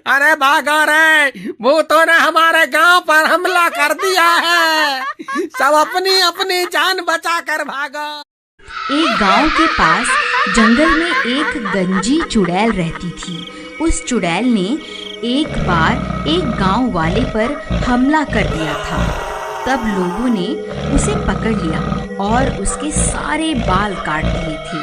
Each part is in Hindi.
अरे भागो रे, भूतों ने हमारे गांव पर हमला कर दिया है। सब अपनी अपनी जान बचा कर भागो। एक गांव के पास जंगल में एक गंजी चुड़ैल रहती थी। उस चुड़ैल ने एक बार एक गांव वाले पर हमला कर दिया था। तब लोगों ने उसे पकड़ लिया और उसके सारे बाल काट दिए थे।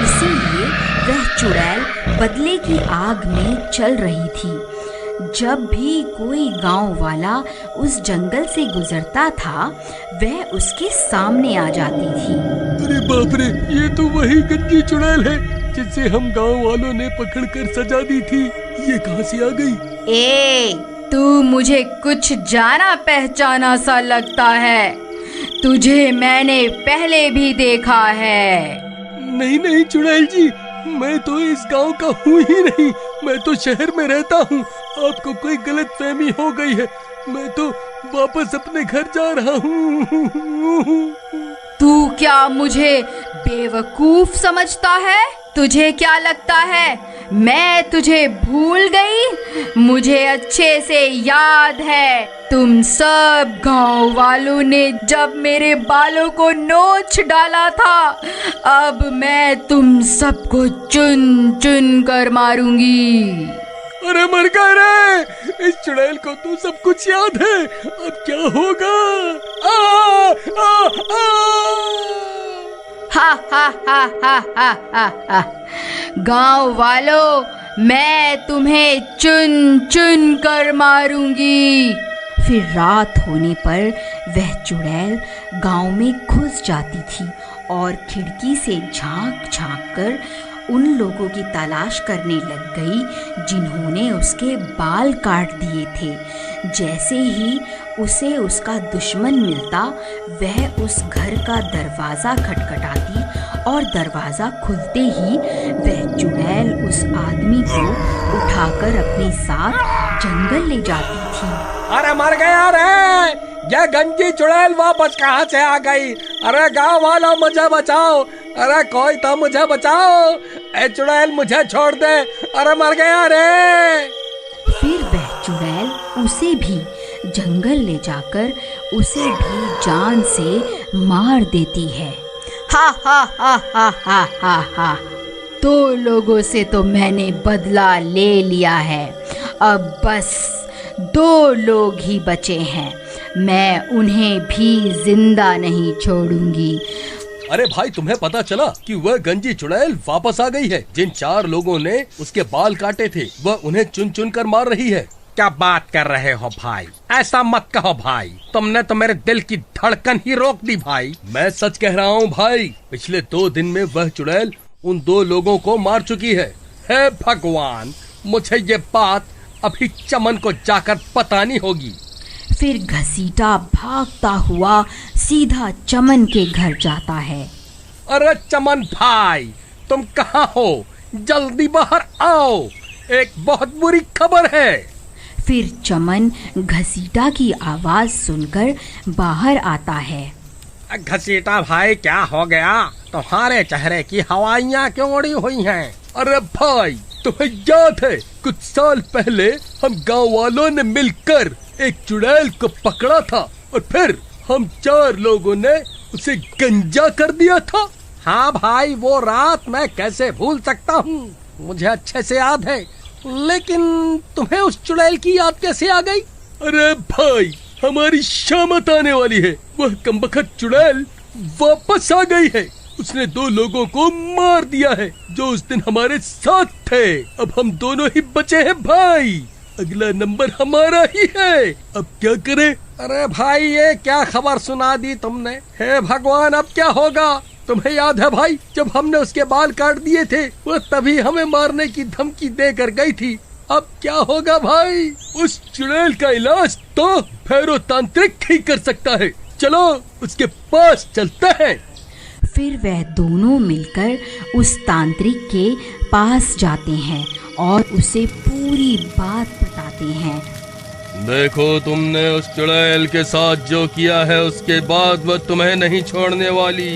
इसीलिए वह चुड़ैल बदले की आग में चल रही थी। जब भी कोई गांव वाला उस जंगल से गुजरता था, वह उसके सामने आ जाती थी। अरे बाप रे, ये तो वही गंजी चुड़ैल है जिसे हम गांव वालों ने पकड़कर सजा दी थी। ये कहां से आ गई? ए, तू मुझे कुछ जाना पहचाना सा लगता है। तुझे मैंने पहले भी देखा है। नहीं नहीं चुड़ैल जी, मैं तो इस गांव का हूँ ही नहीं। मैं तो शहर में रहता हूँ। आपको कोई गलतफहमी हो गई है। मैं तो वापस अपने घर जा रहा हूँ। तू क्या मुझे बेवकूफ समझता है? तुझे क्या लगता है मैं तुझे भूल गई? मुझे अच्छे से याद है, तुम सब गांव वालों ने जब मेरे बालों को नोच डाला था। अब मैं तुम सबको चुन चुन कर मारूंगी। अरे मर गए रे, इस चुड़ैल को तो सब कुछ याद है। अब क्या होगा? आ, आ, आ! हा हा हा हा हा हा हा। गांव वालों, मैं तुम्हें चुन चुन कर मारूंगी। फिर रात होने पर वह चुड़ैल गांव में घुस जाती थी और खिड़की से झांक झांक कर उन लोगों की तलाश करने लग गई जिन्होंने उसके बाल काट दिए थे। जैसे ही उसे उसका दुश्मन मिलता, वह उस घर का दरवाज़ा खटखटाती और दरवाज़ा खुलते ही वह चुड़ैल उस आदमी को उठाकर अपने साथ जंगल ले जाती थी। अरे मर गया रे, ये गंजी चुड़ैल वापस कहाँ से आ गई? अरे गांव वालों, मुझे बचाओ। अरे कोई तो मुझे बचाओ। ए चुड़ैल, मुझे छोड़ दे। अरे मर गया रे। फिर वह चुड़ैल उसे भी जंगल ले जाकर उसे भी जान से मार देती है। हा हा हा हा हा हा हा। तो लोगों से तो मैंने बदला ले लिया है। अब बस 2 लोग ही बचे हैं। मैं उन्हें भी जिंदा नहीं छोड़ूंगी। अरे भाई, तुम्हें पता चला कि वह गंजी चुड़ैल वापस आ गई है? जिन 4 लोगों ने उसके बाल काटे थे, वह उन्हें चुन चुन कर मार रही है। क्या बात कर रहे हो भाई? ऐसा मत कहो भाई, तुमने तो मेरे दिल की धड़कन ही रोक दी भाई। मैं सच कह रहा हूँ भाई। पिछले 2 दिन में वह चुड़ैल उन 2 लोगों को मार चुकी है। हे भगवान, मुझे ये बात अभी चमन को जाकर बतानी होगी। फिर घसीटा भागता हुआ सीधा चमन के घर जाता है। अरे चमन भाई, तुम कहाँ हो? जल्दी बाहर आओ, एक बहुत बुरी खबर है। फिर चमन घसीटा की आवाज सुनकर बाहर आता है। घसीटा भाई, क्या हो गया? तुम्हारे चेहरे की हवाइयाँ क्यों उड़ी हुई हैं? अरे भाई, तुम्हें याद है कुछ साल पहले हम गांव वालों ने मिलकर एक चुड़ैल को पकड़ा था और फिर हम 4 लोगों ने उसे गंजा कर दिया था? हाँ भाई, वो रात मैं कैसे भूल सकता हूँ, मुझे अच्छे से याद है। लेकिन तुम्हें उस चुड़ैल की याद कैसे आ गई? अरे भाई, हमारी शामत आने वाली है। वह कमबख्त चुड़ैल वापस आ गई है। उसने 2 लोगों को मार दिया है जो उस दिन हमारे साथ थे। अब हम दोनों ही बचे हैं भाई। अगला नंबर हमारा ही है। अब क्या करें? अरे भाई, ये क्या खबर सुना दी तुमने? हे भगवान, अब क्या होगा? तुम्हें याद है भाई, जब हमने उसके बाल काट दिए थे, वो तभी हमें मारने की धमकी देकर गई थी। अब क्या होगा भाई? उस चुड़ैल का इलाज तो भैरव तांत्रिक ही कर सकता है। चलो उसके पास चलते हैं। फिर वह दोनों मिलकर उस तांत्रिक के पास जाते हैं और उसे पूरी बात बताते हैं। देखो, तुमने उस चुड़ैल के साथ जो किया है, उसके बाद वह तुम्हें नहीं छोड़ने वाली।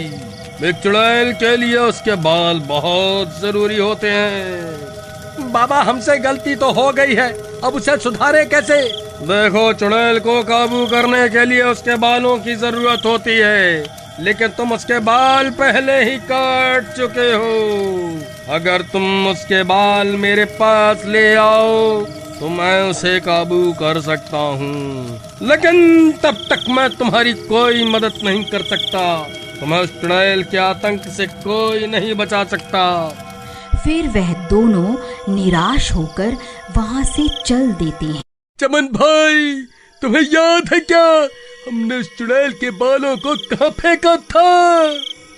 एक चुड़ैल के लिए उसके बाल बहुत जरूरी होते हैं। बाबा हमसे गलती तो हो गई है, अब उसे सुधारे कैसे? देखो चुड़ैल को काबू करने के लिए उसके बालों की जरूरत होती है, लेकिन तुम उसके बाल पहले ही काट चुके हो। अगर तुम उसके बाल मेरे पास ले आओ तो मैं उसे काबू कर सकता हूँ, लेकिन तब तक मैं तुम्हारी कोई मदद नहीं कर सकता। तुम्हें उस चुड़ैल के आतंक से कोई नहीं बचा सकता। फिर वह दोनों निराश होकर वहाँ से चल देते हैं। चमन भाई, तुम्हें याद है क्या हमने उस चुड़ैल के बालों को कहाँ फेंका था?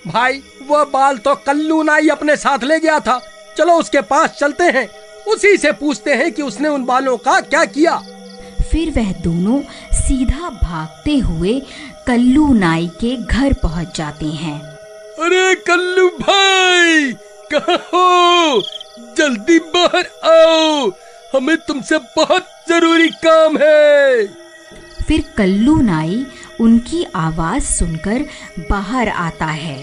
भाई वो बाल तो कल्लू नाई अपने साथ ले गया था। चलो उसके पास चलते हैं, उसी से पूछते हैं कि उसने उन बालों का क्या किया। फिर वह दोनों सीधा भागते हुए कल्लू नाई के घर पहुंच जाते हैं। अरे कल्लू भाई, कहाँ हो? जल्दी बाहर आओ, हमें तुमसे बहुत जरूरी काम है। फिर कल्लू नाई उनकी आवाज सुनकर बाहर आता है।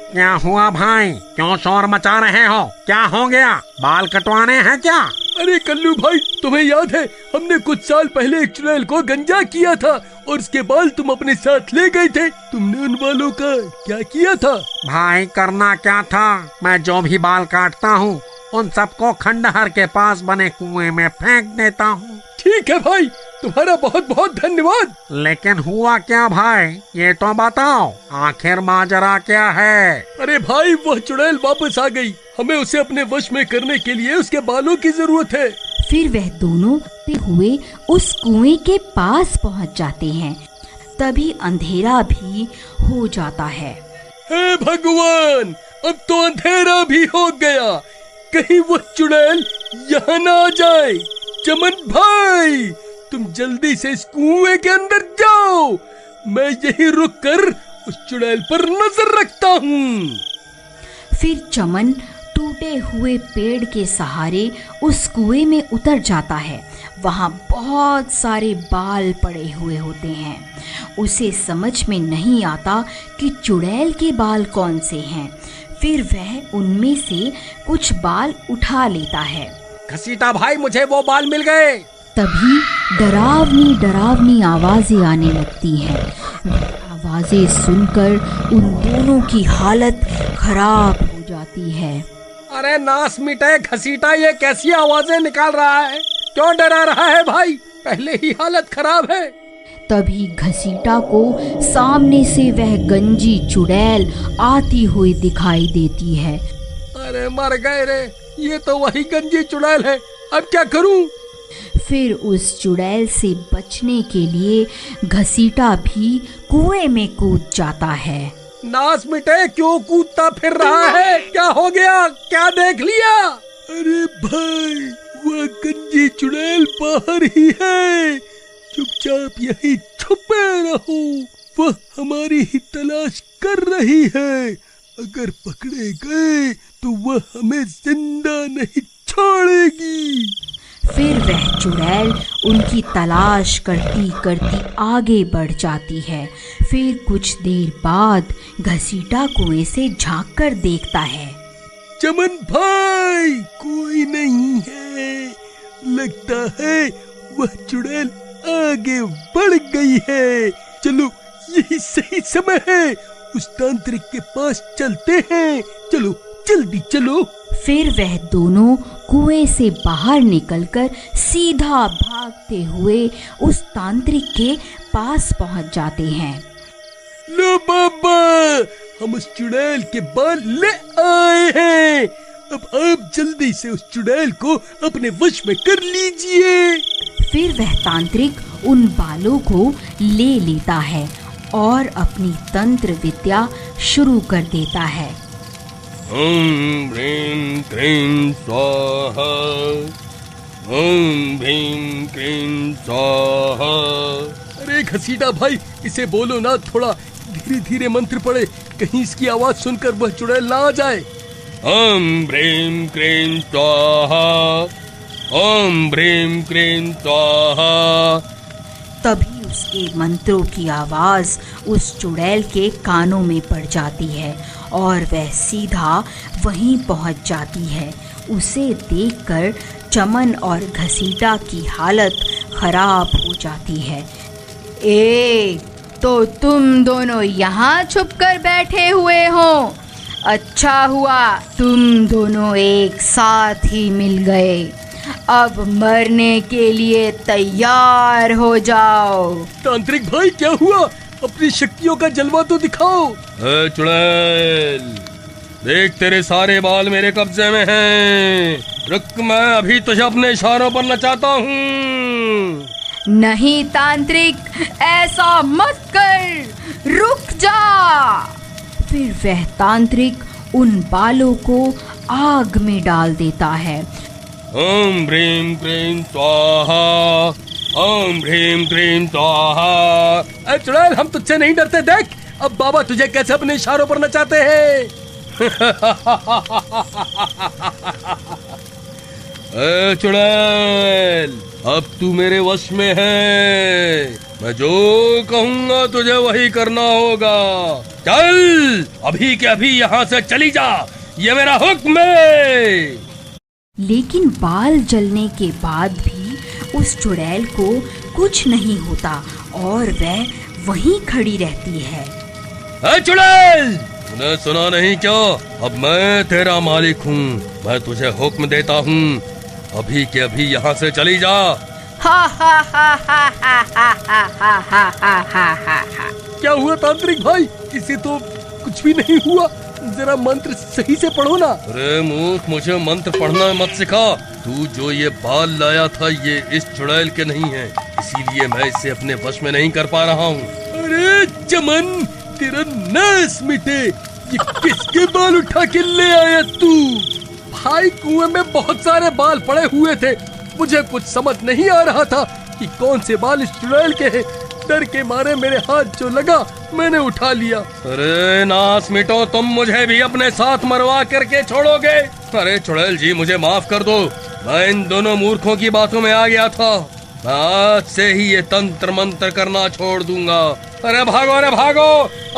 क्या हुआ भाई, क्यों शोर मचा रहे हो? क्या हो गया? बाल कटवाने हैं क्या? अरे कल्लू भाई, तुम्हें याद है हमने कुछ साल पहले एक चुड़ैल को गंजा किया था और उसके बाल तुम अपने साथ ले गए थे। तुमने उन बालों का क्या किया था? भाई करना क्या था, मैं जो भी बाल काटता हूँ उन सबको खंडहर के पास बने कुएं में फेंक देता हूँ। ठीक है भाई, तुम्हारा बहुत बहुत धन्यवाद। लेकिन हुआ क्या भाई, ये तो बताओ, आखिर माजरा क्या है? अरे भाई, वह चुड़ैल वापस आ गई। हमें उसे अपने वश में करने के लिए उसके बालों की जरूरत है। फिर वह दोनों हुए उस कुएं के पास पहुंच जाते हैं। तभी अंधेरा भी हो जाता है। हे भगवान, अब तो अंधेरा भी हो गया, कहीं वो चुड़ैल यहाँ ना आ जाए। चमन भाई, तुम जल्दी से इस कुएं के अंदर जाओ, मैं यहीं रुककर उस चुड़ैल पर नजर रखता हूँ। फिर चमन टूटे हुए पेड़ के सहारे उस कुएं में उतर जाता है। वहाँ बहुत सारे बाल पड़े हुए होते हैं। उसे समझ में नहीं आता कि चुड़ैल के बाल कौन से हैं। फिर वह उनमें से कुछ बाल उठा लेता है। घसीटा भाई, मुझे वो बाल मिल गए। तभी डरावनी डरावनी आवाजें आने लगती हैं। आवाजें सुनकर उन दोनों की हालत खराब हो जाती है। अरे नास मिटे घसीटा, ये कैसी आवाजें निकाल रहा है? क्यों डरा रहा है भाई? पहले ही हालत खराब है। तभी घसीटा को सामने से वह गंजी चुड़ैल आती हुई दिखाई देती है। अरे मर गए रे, ये तो वही गंजी चुड़ैल है, अब क्या करूं? फिर उस चुड़ैल से बचने के लिए घसीटा भी कुएं में कूद जाता है। नास मिटे, क्यों कूदता फिर रहा है? क्या हो गया? क्या देख लिया? अरे भाई, वह गंजी चुड़ैल बाहर ही है, चुपचाप यहीं छुपे रहो, वह हमारी ही तलाश कर रही है। अगर पकड़े गए तो वह हमें जिंदा नहीं छोड़ेगी। फिर वह चुड़ैल उनकी तलाश करती करती आगे बढ़ जाती है। फिर कुछ देर बाद घसीटा कुएं से झांक कर देखता है। चमन भाई, कोई नहीं है, लगता है वह चुड़ैल आगे बढ़ गई है। चलो, यही सही समय है, उस तांत्रिक के पास चलते हैं। चलो जल्दी चलो। फिर वह दोनों कुएं से बाहर निकलकर सीधा भागते हुए उस तांत्रिक के पास पहुंच जाते हैं। लो बाबा, हम उस चुड़ैल के बाल ले आए हैं। अब आप जल्दी से उस चुड़ैल को अपने वश में कर लीजिए। फिर वह तांत्रिक उन बालों को ले लेता है और अपनी तंत्र विद्या शुरू कर देता है। ओम ह्रीं क्लीं स्वाहा, ओम ह्रीं क्लीं स्वाहा। अरे घसीटा भाई, इसे बोलो ना, थोड़ा धीरे धीरे मंत्र पढ़े, कहीं इसकी आवाज सुनकर वह चुड़ैल ना आ जाए। ओम ह्रीं क्लीं स्वाहा, ओम ह्रीं क्लीं स्वाहा। तभी उसके मंत्रों की आवाज उस चुड़ैल के कानों में पड़ जाती है और वह सीधा वहीं पहुंच जाती है। उसे देखकर चमन और घसीटा की हालत खराब हो जाती है। ए, तो तुम दोनों यहाँ छुप कर बैठे हुए हो। अच्छा हुआ तुम दोनों एक साथ ही मिल गए। अब मरने के लिए तैयार हो जाओ। तांत्रिक भाई क्या हुआ? अपनी शक्तियों का जलवा तो दिखाओ। चुड़ैल, देख तेरे सारे बाल मेरे कब्जे में हैं। रुक, मैं अभी तुझे अपने इशारों पर नचाता हूँ। नहीं तांत्रिक, ऐसा मत कर, रुक जा। फिर वह तांत्रिक उन बालों को आग में डाल देता है। ओम ह्रीं क्लीं स्वाहा, ओम ह्रीं क्लीं स्वाहा। चुड़ैल, हम तुझसे नहीं डरते। देख अब बाबा तुझे कैसे अपने इशारों पर नचाते हैं। चुड़ैल, अब तू मेरे वश में है। मैं जो कहूंगा तुझे वही करना होगा। चल, अभी के अभी यहाँ से चली जा, ये मेरा हुक्म है। लेकिन बाल जलने के बाद भी उस चुड़ैल को कुछ नहीं होता और वह वहीं खड़ी रहती है। चुड़ैल, तूने सुना नहीं क्या? अब मैं तेरा मालिक हूँ। मैं तुझे हुक्म देता हूँ, अभी के अभी यहाँ से चली जा। हा हा हा हा हा हा हा हा हा हा हा हा। क्या हुआ तांत्रिक भाई? इसे तो कुछ भी नहीं हुआ। जरा मंत्र सही से पढ़ो ना। अरे मूर्ख, मुझे मंत्र पढ़ना मत सिखा। तू जो ये बाल लाया था ये इस चुड़ैल के नहीं है, इसीलिए मैं इसे अपने वश में नहीं कर पा रहा हूँ। अरे चमन, तेरा नाश मिटे। ये किसके बाल उठा के ले आया तू? भाई, कुएं में बहुत सारे बाल पड़े हुए थे। मुझे कुछ समझ नहीं आ रहा था कि कौन से बाल इस चुड़ैल के हैं। डर के मारे मेरे हाथ जो लगा मैंने उठा लिया। अरे नाश मिटो, तुम मुझे भी अपने साथ मरवा करके छोड़ोगे? अरे चुड़ैल जी, मुझे माफ कर दो। मैं इन दोनों मूर्खों की बातों में आ गया था। मैं आज से ही ये तंत्र मंत्र करना छोड़ दूंगा। अरे भागो, अरे भागो,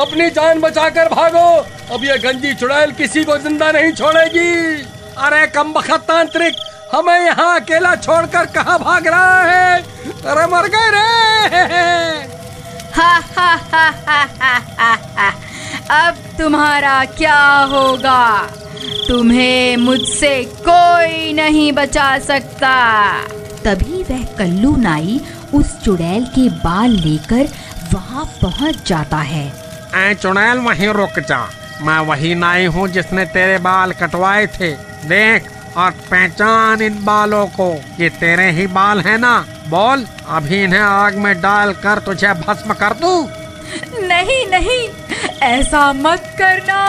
अपनी जान बचाकर भागो। अब ये गंजी चुड़ैल किसी को जिंदा नहीं छोड़ेगी। अरे कमबख्त तांत्रिक, हमें यहाँ अकेला छोड़कर कहाँ भाग रहा है? अरे मर गए रे। हा हा हा हा हा हा हा। अब तुम्हारा क्या होगा? तुम्हें मुझसे कोई नहीं बचा सकता। तभी वह कल्लू नाई उस चुड़ैल के बाल लेकर वहाँ पहुँच जाता है। ऐ चुड़ैल, वहीं रुक जा। मैं वही नाई हूँ जिसने तेरे बाल कटवाए थे। देख और पहचान इन बालों को, ये तेरे ही बाल हैं ना? बोल, अभी इन्हें आग में डालकर तुझे भस्म कर दूं? नहीं नहीं, ऐसा मत करना,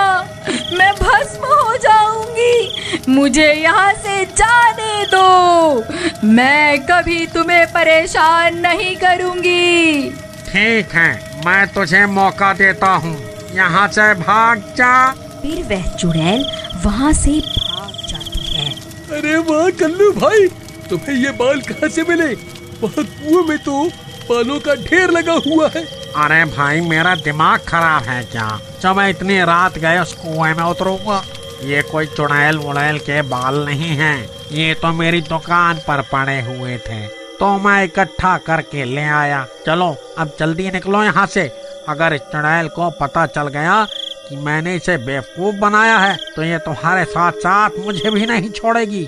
मैं भस्म हो जाऊंगी। मुझे यहाँ से जाने दो। मैं कभी तुम्हें परेशान नहीं करूंगी। ठीक है, मैं तुझे मौका देता हूँ, यहाँ से भाग जा। फिर वह चुड़ैल वहाँ से भाग जाती है। अरे वाह कल्लू भाई, तुम्हें ये बाल कहाँ से मिले? वहाँ कुएं में तो बालों का ढेर लगा हुआ है। अरे भाई, मेरा दिमाग खराब है क्या? जब मैं इतनी रात गए उस कुएं में उतरूंगा। ये कोई चुड़ैल वुड़ैल के बाल नहीं हैं, ये तो मेरी दुकान पर पड़े हुए थे, तो मैं इकट्ठा करके ले आया। चलो अब जल्दी निकलो यहाँ से। अगर इस चुड़ैल को पता चल गया कि मैंने इसे बेवकूफ बनाया है तो ये तुम्हारे साथ साथ मुझे भी नहीं छोड़ेगी।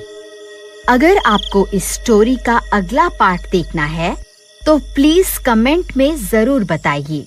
अगर आपको इस स्टोरी का अगला पार्ट देखना है तो प्लीज कमेंट में जरूर बताइए।